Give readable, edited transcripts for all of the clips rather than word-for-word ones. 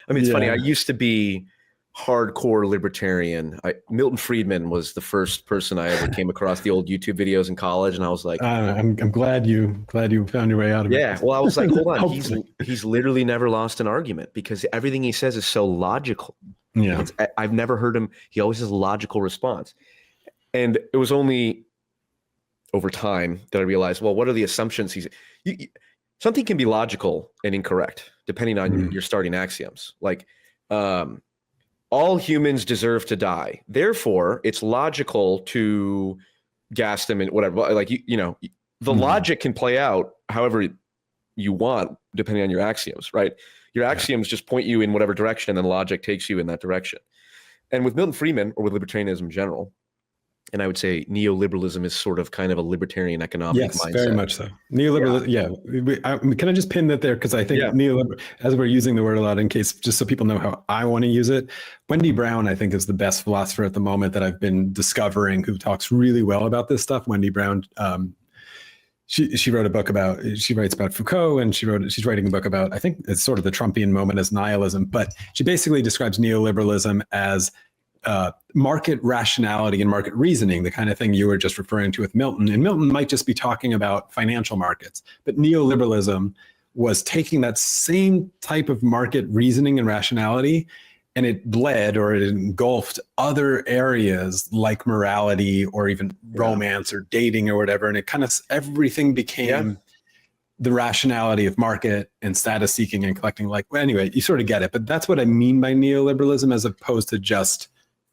I mean, it's funny. I used to be hardcore libertarian. Milton Friedman was the first person I ever came across the old YouTube videos in college, and I was like, I'm glad you found your way out of it. yeah. Well, I was like, hold on, he's literally never lost an argument because everything he says is so logical. Yeah, I've never heard him. He always has a logical response, and it was only over time that I realized, well, what are the assumptions something can be logical and incorrect depending on your starting axioms. Like, all humans deserve to die. Therefore, it's logical to gas them and whatever. Like, the logic can play out however you want, depending on your axioms, right? Your axioms just point you in whatever direction, and then logic takes you in that direction. And with Milton Friedman, or with libertarianism in general, and I would say neoliberalism is sort of kind of a libertarian economic mindset. Yes, very much so. Neoliberalism, can I just pin that there? Because I think neoliberal, as we're using the word a lot in case, just so people know how I want to use it, Wendy Brown, I think, is the best philosopher at the moment that I've been discovering who talks really well about this stuff. Wendy Brown, she wrote a book she writes about Foucault, and she's writing a book about, I think it's sort of the Trumpian moment as nihilism, but she basically describes neoliberalism as market rationality and market reasoning, the kind of thing you were just referring to with Milton. And Milton might just be talking about financial markets, but neoliberalism was taking that same type of market reasoning and rationality, and it bled, or it engulfed, other areas like morality or even romance or dating or whatever. And it kind of, everything became the rationality of market and status seeking and collecting. Well, anyway, you sort of get it, but that's what I mean by neoliberalism, as opposed to just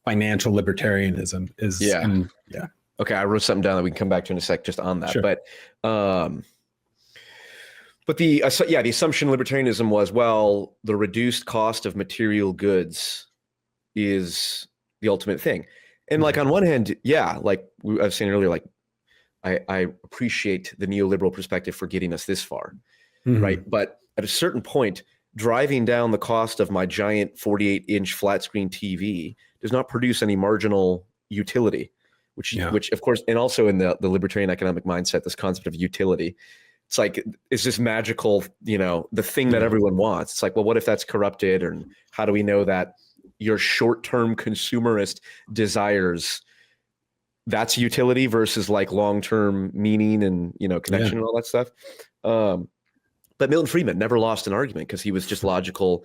financial libertarianism is. Okay. I wrote something down that we can come back to in a sec just on that. Sure. But the assumption libertarianism was, well, the reduced cost of material goods is the ultimate thing. And like, on one hand, like I was saying earlier, like I appreciate the neoliberal perspective for getting us this far, right? But at a certain point, driving down the cost of my giant 48-inch flat screen TV does not produce any marginal utility, which of course, and also in the libertarian economic mindset, this concept of utility, it's like, it's this magical, the thing that everyone wants. It's like, well, what if that's corrupted? And how do we know that your short-term consumerist desires, that's utility versus like long-term meaning and, connection and all that stuff. But Milton Friedman never lost an argument because he was just logical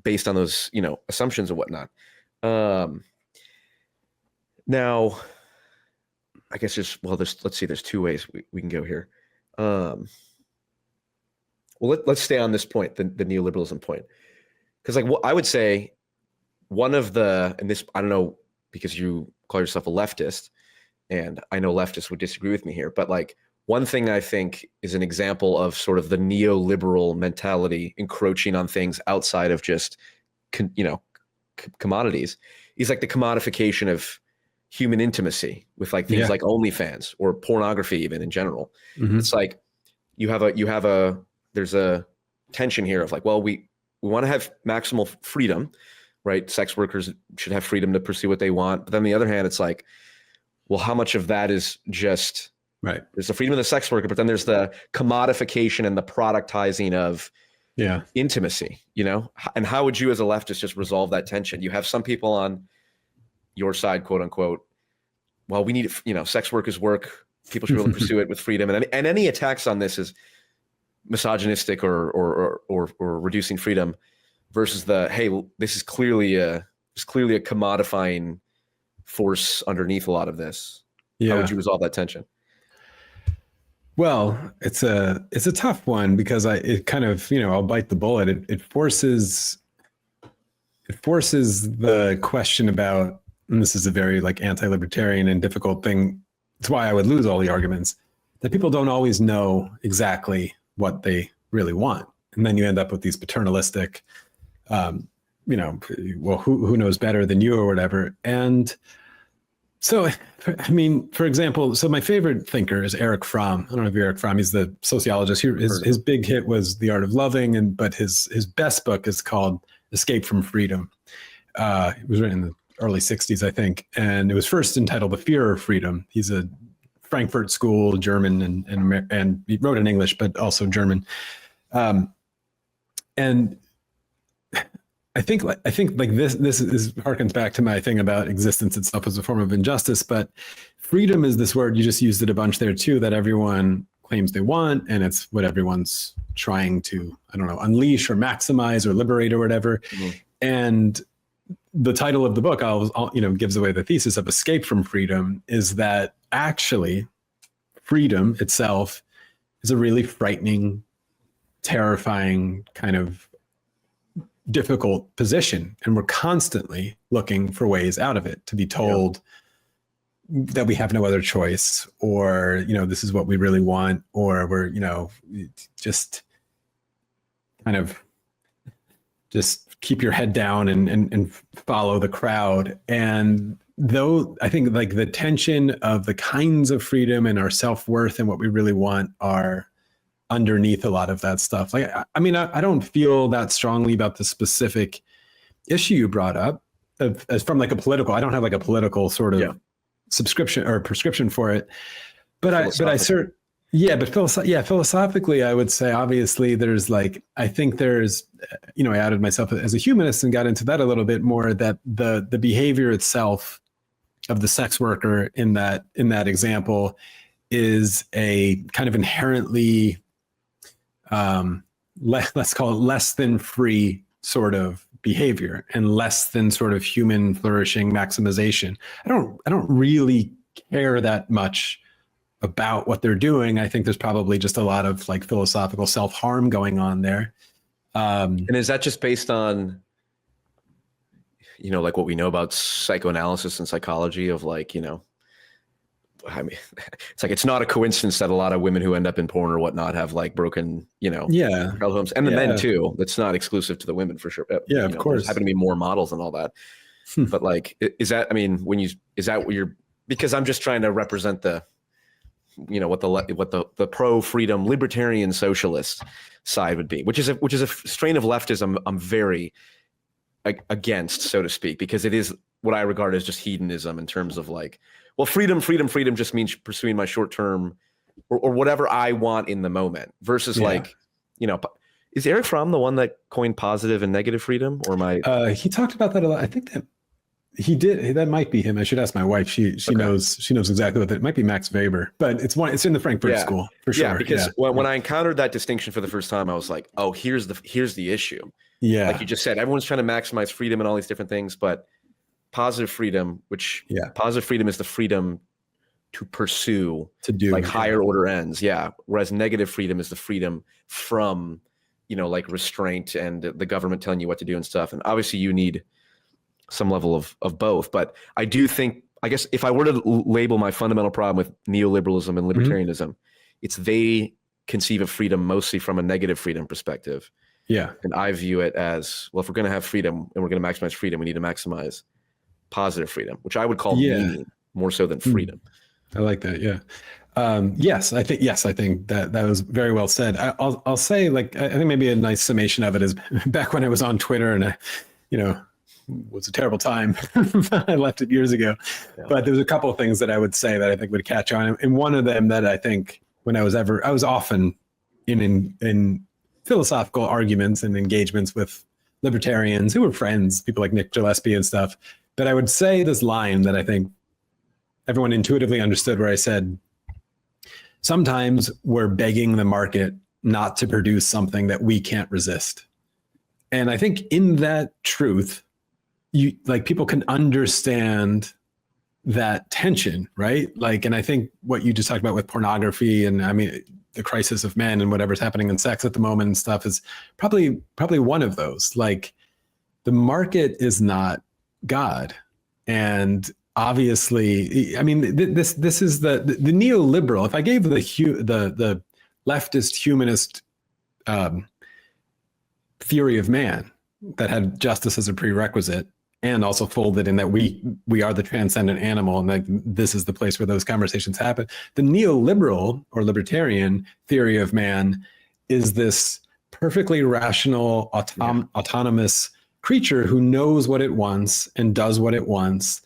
based on those, assumptions and whatnot. Now, I guess there's two ways we can go here. Well, let's stay on this point, the neoliberalism point. Because like, I would say one of and this, I don't know, because you call yourself a leftist, and I know leftists would disagree with me here, but like, one thing I think is an example of sort of the neoliberal mentality encroaching on things outside of just, commodities, is like the commodification of human intimacy with like things like OnlyFans or pornography, even in general. It's like there's a tension here of like, well, we want to have maximal freedom, right? Sex workers should have freedom to pursue what they want. But then on the other hand, it's like, well, how much of that is just, right? There's the freedom of the sex worker, but then there's the commodification and the productizing of intimacy, and how would you as a leftist just resolve that tension? You have some people on your side, quote unquote, well, we need, sex workers work, people should be able to pursue it with freedom. And any attacks on this is misogynistic or reducing freedom, versus hey, this is clearly a commodifying force underneath a lot of this. How would you resolve that tension? Well, it's a tough one, because it kind of, I'll bite the bullet. It forces the question about, and this is a very like anti-libertarian and difficult thing. It's why I would lose all the arguments, that people don't always know exactly what they really want. And then you end up with these paternalistic, well, who knows better than you or whatever. And so, I mean, for example, so my favorite thinker is Erich Fromm. I don't know if you're Erich Fromm. He's the sociologist. His big hit was The Art of Loving, but his best book is called Escape from Freedom. It was written in the early 60s, I think. And it was first entitled The Fear of Freedom. He's a Frankfurt School German, and he wrote in English, but also German. And I think like this is harkens back to my thing about existence itself as a form of injustice, but freedom is this word, you just used it a bunch there too, that everyone claims they want, and it's what everyone's trying to, I don't know, unleash or maximize or liberate or whatever. Mm-hmm. And the title of the book, I'll gives away the thesis of Escape from Freedom, is that actually freedom itself is a really frightening, terrifying, kind of difficult position. And we're constantly looking for ways out of it, to be told that we have no other choice, or, this is what we really want, or we're, just kind of just keep your head down and follow the crowd. And though I think like the tension of the kinds of freedom and our self-worth and what we really want are underneath a lot of that stuff. Like, I mean, I don't feel that strongly about the specific issue you brought up as from like a political, I don't have like a political sort of subscription or prescription for it, but philosophically, I would say, obviously there's like, I think there's, I outed myself as a humanist and got into that a little bit more, that the behavior itself of the sex worker in that example is a kind of inherently, let's call it less than free sort of behavior and less than sort of human flourishing maximization. I don't really care that much about what they're doing. I think there's probably just a lot of like philosophical self-harm going on there. And is that just based on, like what we know about psychoanalysis and psychology of like, I mean, it's like, it's not a coincidence that a lot of women who end up in porn or whatnot have like broken, childhood homes, and the men too. That's not exclusive to the women for sure. Yeah, of course. There's happen to be more models and all that. But like, is that, I mean, is that what you're, because I'm just trying to represent the, what the pro-freedom libertarian socialist side would be, which is a strain of leftism I'm very against, so to speak, because it is what I regard as just hedonism in terms of like, well, freedom just means pursuing my short-term or whatever I want in the moment versus like, is Eric Fromm the one that coined positive and negative freedom, or he talked about that a lot. I think that he did. That might be him. I should ask my wife. She knows exactly what it might be. Max Weber, but it's in the Frankfurt School for sure. Yeah, because when I encountered that distinction for the first time, I was like, oh, here's the issue. Yeah, like you just said, everyone's trying to maximize freedom and all these different things, but positive freedom, positive freedom is the freedom to pursue to do like higher order ends. Yeah, whereas negative freedom is the freedom from like restraint and the government telling you what to do and stuff. And obviously, you need some level of both. But I do think, I guess if I were to label my fundamental problem with neoliberalism and libertarianism, it's they conceive of freedom mostly from a negative freedom perspective. Yeah. And I view it as, well, if we're going to have freedom and we're going to maximize freedom, we need to maximize positive freedom, which I would call meaning more so than freedom. I like that. Yeah. Yes, I think that was very well said. I'll say, like, I think maybe a nice summation of it is back when I was on Twitter and was a terrible time. I left it years ago, but there was a couple of things that I would say that I think would catch on. And one of them that I think I was often in philosophical arguments and engagements with libertarians who were friends, people like Nick Gillespie and stuff. But I would say this line that I think everyone intuitively understood, where I said, sometimes we're begging the market not to produce something that we can't resist. And I think in that truth, people can understand that tension, right? Like, and I think what you just talked about with pornography, and I mean, the crisis of men and whatever's happening in sex at the moment and stuff is probably one of those. Like, the market is not God. And obviously, I mean, this is the neoliberal. If I gave the leftist humanist theory of man that had justice as a prerequisite, and also folded in that we are the transcendent animal, and like this is the place where those conversations happen. The neoliberal or libertarian theory of man is this perfectly rational, autonomous creature who knows what it wants and does what it wants,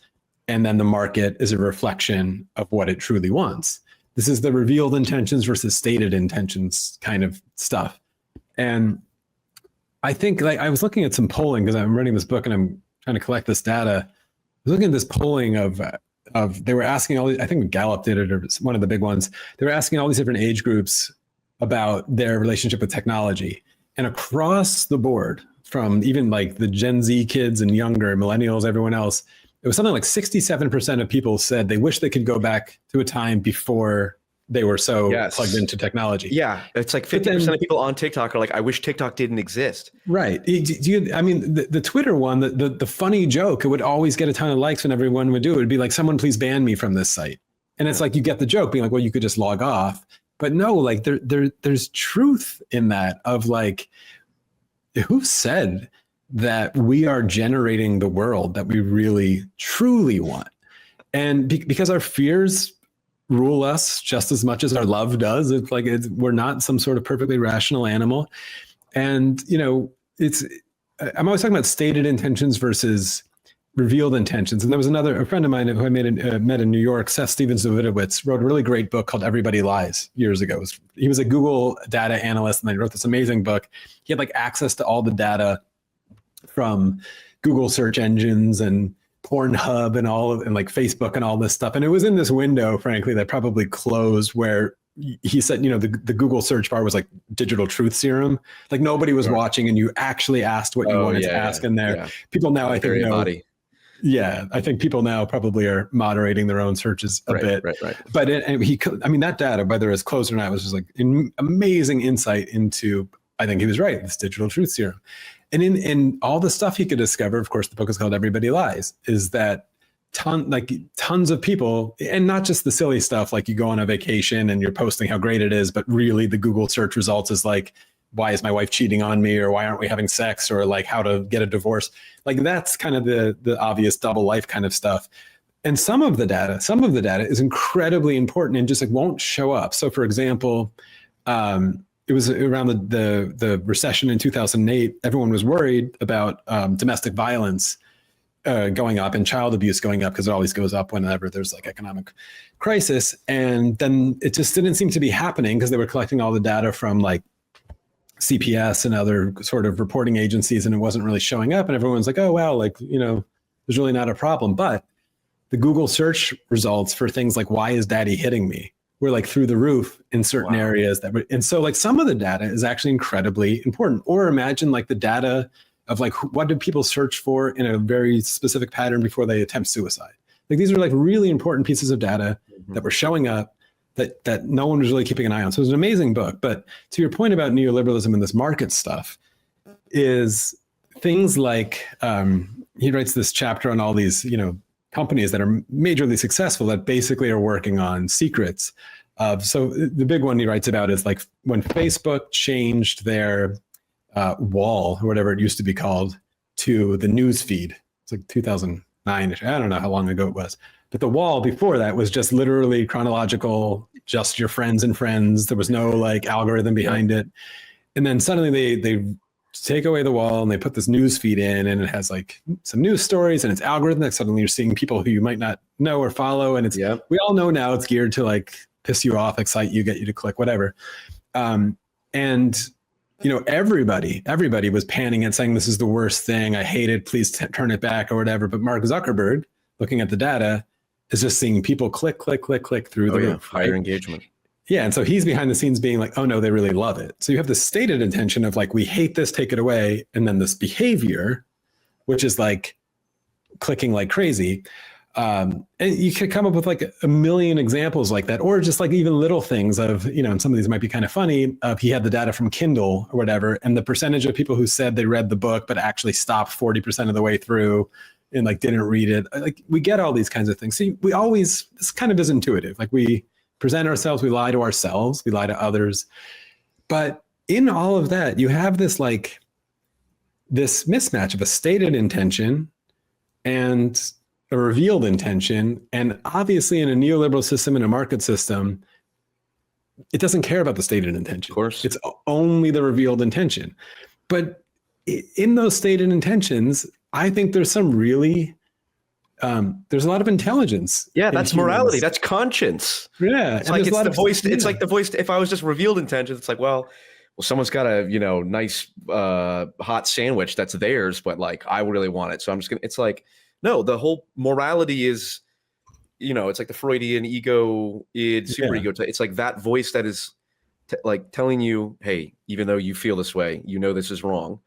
and then the market is a reflection of what it truly wants. This is the revealed intentions versus stated intentions kind of stuff. And I think like I was looking at some polling because I'm writing this book and I'm trying to collect this data. I was looking at this polling of they were asking all these, I think Gallup did it, or it's one of the big ones. They were asking all these different age groups about their relationship with technology. And across the board, from even like the Gen Z kids and younger, millennials, everyone else, it was something like 67% of people said they wish they could go back to a time before they were so plugged into technology. Yeah, it's like 50% of people on TikTok are like, I wish TikTok didn't exist. Right. I mean, the Twitter one, the funny joke, it would always get a ton of likes when everyone would do it. It'd be like, someone please ban me from this site. And it's like, you get the joke being like, well, you could just log off. But no, like there's truth in that of like, who said that we are generating the world that we really, truly want? And because our fears rule us just as much as our love does. It's like we're not some sort of perfectly rational animal. And, you know, I'm always talking about stated intentions versus revealed intentions. And there was a friend of mine who I met in New York, Seth Stephens-Davidowitz, wrote a really great book called Everybody Lies years ago. He was a Google data analyst, and he wrote this amazing book. He had like access to all the data from Google search engines and Pornhub and like Facebook and all this stuff. And it was in this window, frankly, that probably closed, where he said, you know, the Google search bar was like digital truth serum. Like nobody was watching and you actually asked what you wanted to ask in there. Yeah. People now, I think, yeah, I think people now probably are moderating their own searches a bit. Right. But that data, whether it's closed or not, was just like amazing insight into, I think he was right, this digital truth serum. And in all the stuff he could discover, of course, the book is called Everybody Lies, is that tons of people, and not just the silly stuff, like you go on a vacation and you're posting how great it is, but really the Google search results is like, why is my wife cheating on me? Or why aren't we having sex? Or like how to get a divorce? Like that's kind of the obvious double life kind of stuff. And some of the data is incredibly important and just like won't show up. So for example, it was around the recession in 2008. Everyone was worried about domestic violence going up and child abuse going up, because it always goes up whenever there's like economic crisis. And then it just didn't seem to be happening because they were collecting all the data from like CPS and other sort of reporting agencies, and it wasn't really showing up. And everyone's like, oh, wow, like, you know, there's really not a problem. But the Google search results for things like, why is daddy hitting me? Were like through the roof in certain areas and so like some of the data is actually incredibly important. Or imagine like the data of like, what do people search for in a very specific pattern before they attempt suicide? Like these are like really important pieces of data that were showing up that no one was really keeping an eye on. So it was an amazing book. But to your point about neoliberalism and this market stuff is things like, he writes this chapter on all these, you know, companies that are majorly successful that basically are working on secrets. So the big one he writes about is like when Facebook changed their wall, or whatever it used to be called, to the news feed. It's like 2009. I don't know how long ago it was. But the wall before that was just literally chronological, just your friends and friends. There was no like algorithm behind it. And then suddenly they take away the wall and they put this news feed in, and it has like some news stories and it's algorithmic. Suddenly you're seeing people who you might not know or follow. And it's, we all know now it's geared to like piss you off, excite you, get you to click, whatever. And, you know, everybody was panning and saying, this is the worst thing. I hate it. Please turn it back or whatever. But Mark Zuckerberg, looking at the data, is just seeing people click through the roof. Higher engagement. Yeah. And so he's behind the scenes being like, oh no, they really love it. So you have the stated intention of like, we hate this, take it away. And then this behavior, which is like clicking like crazy. And you could come up with like a million examples like that, or just like even little things of, you know, and some of these might be kind of funny. He had the data from Kindle or whatever, and the percentage of people who said they read the book, but actually stopped 40% of the way through and like didn't read it. Like we get all these kinds of things. See, this kind of is intuitive. Like we present ourselves, we lie to ourselves, we lie to others. But in all of that, you have this like this mismatch of a stated intention and a revealed intention. And obviously in a neoliberal system, in a market system, it doesn't care about the stated intention. Of course. It's only the revealed intention. But in those stated intentions, I think there's some really there's a lot of intelligence. Yeah, that's morality. That's conscience. Yeah, it's like it's the voice. It's like the voice. If I was just revealed intentions, it's like, well, well, someone's got a, you know, nice hot sandwich that's theirs, but like I really want it, so I'm just gonna. It's like, no, the whole morality is, you know, it's like the Freudian ego, id, superego. It's like that voice that is like telling you, hey, even though you feel this way, you know this is wrong.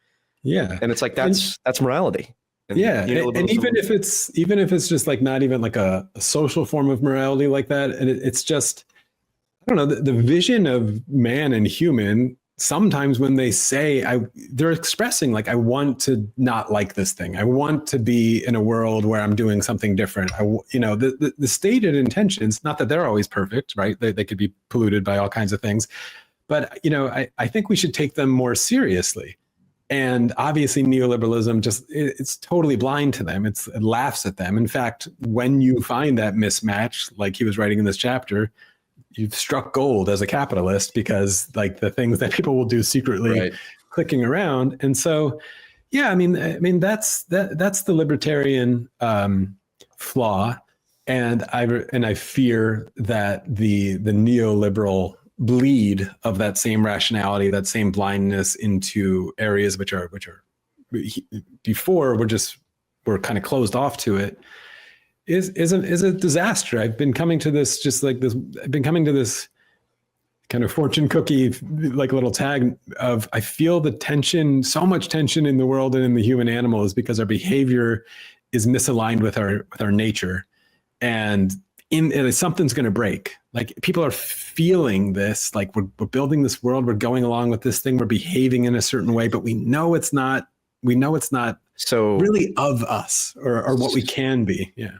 Yeah, and it's like that's morality. And, yeah, and even if it's just like not even like a social form of morality like that, and it's just, I don't know, the vision of man and human. Sometimes when they say, they're expressing like, I want to not like this thing. I want to be in a world where I'm doing something different. You know, the stated intentions, not that they're always perfect, right? They could be polluted by all kinds of things, but you know, I think we should take them more seriously. And obviously neoliberalism it's totally blind to them. It laughs at them. In fact, when you find that mismatch, like he was writing in this chapter, you've struck gold as a capitalist, because like the things that people will do secretly clicking around. And so, yeah, I mean, that's the libertarian flaw. And I fear that the neoliberal bleed of that same rationality, that same blindness into areas which are before we're kind of closed off to it, is a disaster. I've been coming to this kind of fortune cookie, like little tag of, I feel the tension, so much tension in the world and in the human animal is because our behavior is misaligned with our nature. And something's going to break. Like people are feeling this, like we're building this world, we're going along with this thing, we're behaving in a certain way, but we know it's not so really of us or what we can be. Yeah.